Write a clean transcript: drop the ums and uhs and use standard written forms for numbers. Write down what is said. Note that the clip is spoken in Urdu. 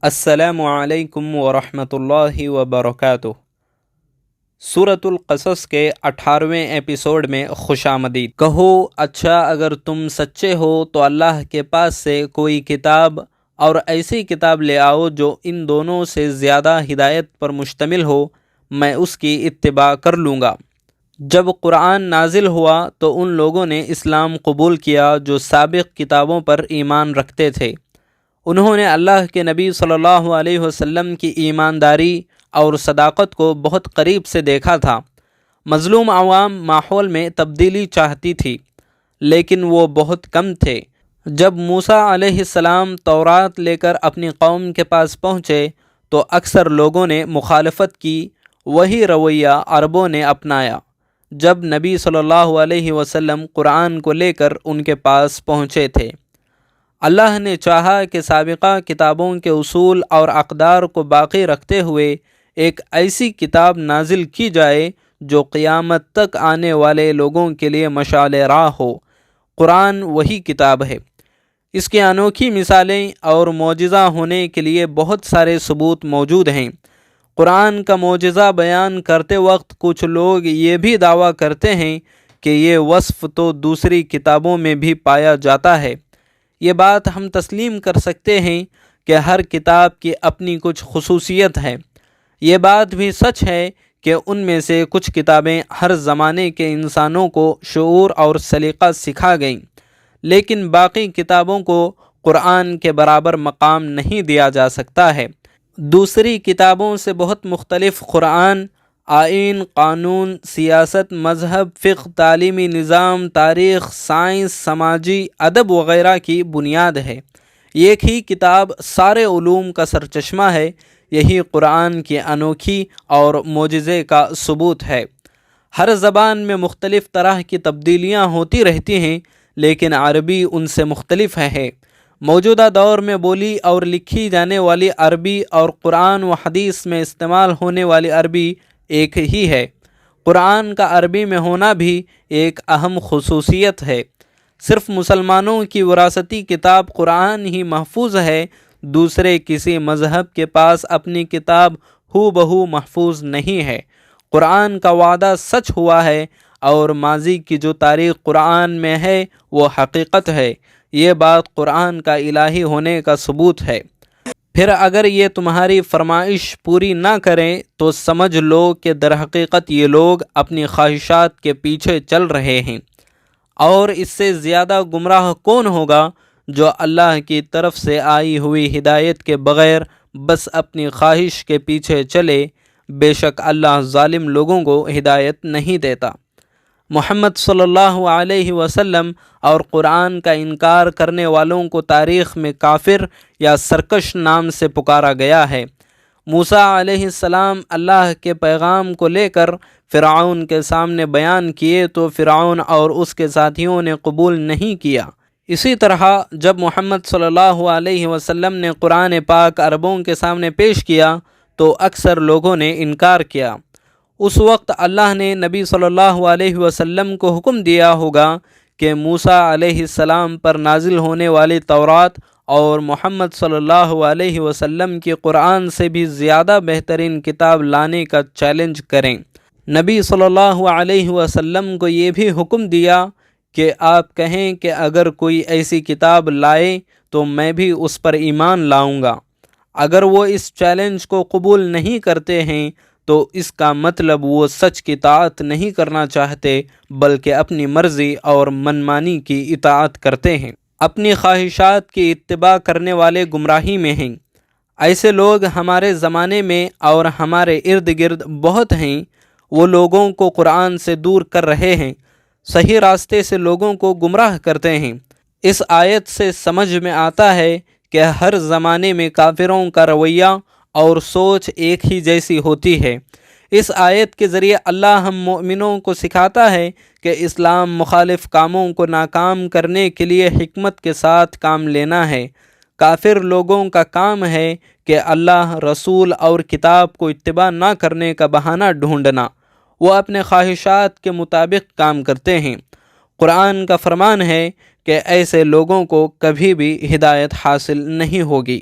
السلام علیکم ورحمۃ اللہ وبرکاتہ۔ سورۃ القصص کے 18ویں ایپیسوڈ میں خوش آمدید۔ کہو اچھا اگر تم سچے ہو تو اللہ کے پاس سے کوئی کتاب اور ایسی کتاب لے آؤ جو ان دونوں سے زیادہ ہدایت پر مشتمل ہو، میں اس کی اتباع کر لوں گا۔ جب قرآن نازل ہوا تو ان لوگوں نے اسلام قبول کیا جو سابق کتابوں پر ایمان رکھتے تھے۔ انہوں نے اللہ کے نبی صلی اللہ علیہ وسلم کی ایمانداری اور صداقت کو بہت قریب سے دیکھا تھا۔ مظلوم عوام ماحول میں تبدیلی چاہتی تھی، لیکن وہ بہت کم تھے۔ جب موسیٰ علیہ السلام تورات لے کر اپنی قوم کے پاس پہنچے تو اکثر لوگوں نے مخالفت کی، وہی رویہ عربوں نے اپنایا جب نبی صلی اللہ علیہ وسلم قرآن کو لے کر ان کے پاس پہنچے تھے۔ اللہ نے چاہا کہ سابقہ کتابوں کے اصول اور اقدار کو باقی رکھتے ہوئے ایک ایسی کتاب نازل کی جائے جو قیامت تک آنے والے لوگوں کے لیے مشعل راہ ہو۔ قرآن وہی کتاب ہے۔ اس کی انوکھی مثالیں اور معجزہ ہونے کے لیے بہت سارے ثبوت موجود ہیں۔ قرآن کا معجزہ بیان کرتے وقت کچھ لوگ یہ بھی دعویٰ کرتے ہیں کہ یہ وصف تو دوسری کتابوں میں بھی پایا جاتا ہے۔ یہ بات ہم تسلیم کر سکتے ہیں کہ ہر کتاب کی اپنی کچھ خصوصیت ہے۔ یہ بات بھی سچ ہے کہ ان میں سے کچھ کتابیں ہر زمانے کے انسانوں کو شعور اور سلیقہ سکھا گئیں، لیکن باقی کتابوں کو قرآن کے برابر مقام نہیں دیا جا سکتا ہے۔ دوسری کتابوں سے بہت مختلف قرآن آئین، قانون، سیاست، مذہب، فقہ، تعلیمی نظام، تاریخ، سائنس، سماجی ادب وغیرہ کی بنیاد ہے۔ ایک ہی کتاب سارے علوم کا سرچشمہ ہے۔ یہی قرآن کی انوکھی اور معجزے کا ثبوت ہے۔ ہر زبان میں مختلف طرح کی تبدیلیاں ہوتی رہتی ہیں، لیکن عربی ان سے مختلف ہے۔ موجودہ دور میں بولی اور لکھی جانے والی عربی اور قرآن و حدیث میں استعمال ہونے والی عربی ایک ہی ہے۔ قرآن کا عربی میں ہونا بھی ایک اہم خصوصیت ہے۔ صرف مسلمانوں کی وراثتی کتاب قرآن ہی محفوظ ہے، دوسرے کسی مذہب کے پاس اپنی کتاب ہو بہو محفوظ نہیں ہے۔ قرآن کا وعدہ سچ ہوا ہے اور ماضی کی جو تاریخ قرآن میں ہے وہ حقیقت ہے۔ یہ بات قرآن کا الہی ہونے کا ثبوت ہے۔ پھر اگر یہ تمہاری فرمائش پوری نہ کریں تو سمجھ لو کہ در حقیقت یہ لوگ اپنی خواہشات کے پیچھے چل رہے ہیں، اور اس سے زیادہ گمراہ کون ہوگا جو اللہ کی طرف سے آئی ہوئی ہدایت کے بغیر بس اپنی خواہش کے پیچھے چلے۔ بے شک اللہ ظالم لوگوں کو ہدایت نہیں دیتا۔ محمد صلی اللہ علیہ وسلم اور قرآن کا انکار کرنے والوں کو تاریخ میں کافر یا سرکش نام سے پکارا گیا ہے۔ موسیٰ علیہ السلام اللہ کے پیغام کو لے کر فرعون کے سامنے بیان کیے تو فرعون اور اس کے ساتھیوں نے قبول نہیں کیا۔ اسی طرح جب محمد صلی اللہ علیہ وسلم نے قرآن پاک عربوں کے سامنے پیش کیا تو اکثر لوگوں نے انکار کیا۔ اس وقت اللہ نے نبی صلی اللہ علیہ وسلم کو حکم دیا ہوگا کہ موسیٰ علیہ السلام پر نازل ہونے والی تورات اور محمد صلی اللہ علیہ وسلم کی قرآن سے بھی زیادہ بہترین کتاب لانے کا چیلنج کریں۔ نبی صلی اللہ علیہ وسلم کو یہ بھی حکم دیا کہ آپ کہیں کہ اگر کوئی ایسی کتاب لائے تو میں بھی اس پر ایمان لاؤں گا۔ اگر وہ اس چیلنج کو قبول نہیں کرتے ہیں تو اس کا مطلب وہ سچ کی اطاعت نہیں کرنا چاہتے بلکہ اپنی مرضی اور منمانی کی اطاعت کرتے ہیں۔ اپنی خواہشات کی اتباع کرنے والے گمراہی میں ہیں۔ ایسے لوگ ہمارے زمانے میں اور ہمارے ارد گرد بہت ہیں۔ وہ لوگوں کو قرآن سے دور کر رہے ہیں، صحیح راستے سے لوگوں کو گمراہ کرتے ہیں۔ اس آیت سے سمجھ میں آتا ہے کہ ہر زمانے میں کافروں کا رویہ اور سوچ ایک ہی جیسی ہوتی ہے۔ اس آیت کے ذریعے اللہ ہم مومنوں کو سکھاتا ہے کہ اسلام مخالف کاموں کو ناکام کرنے کے لیے حکمت کے ساتھ کام لینا ہے۔ کافر لوگوں کا کام ہے کہ اللہ، رسول اور کتاب کو اتباع نہ کرنے کا بہانہ ڈھونڈنا۔ وہ اپنے خواہشات کے مطابق کام کرتے ہیں۔ قرآن کا فرمان ہے کہ ایسے لوگوں کو کبھی بھی ہدایت حاصل نہیں ہوگی۔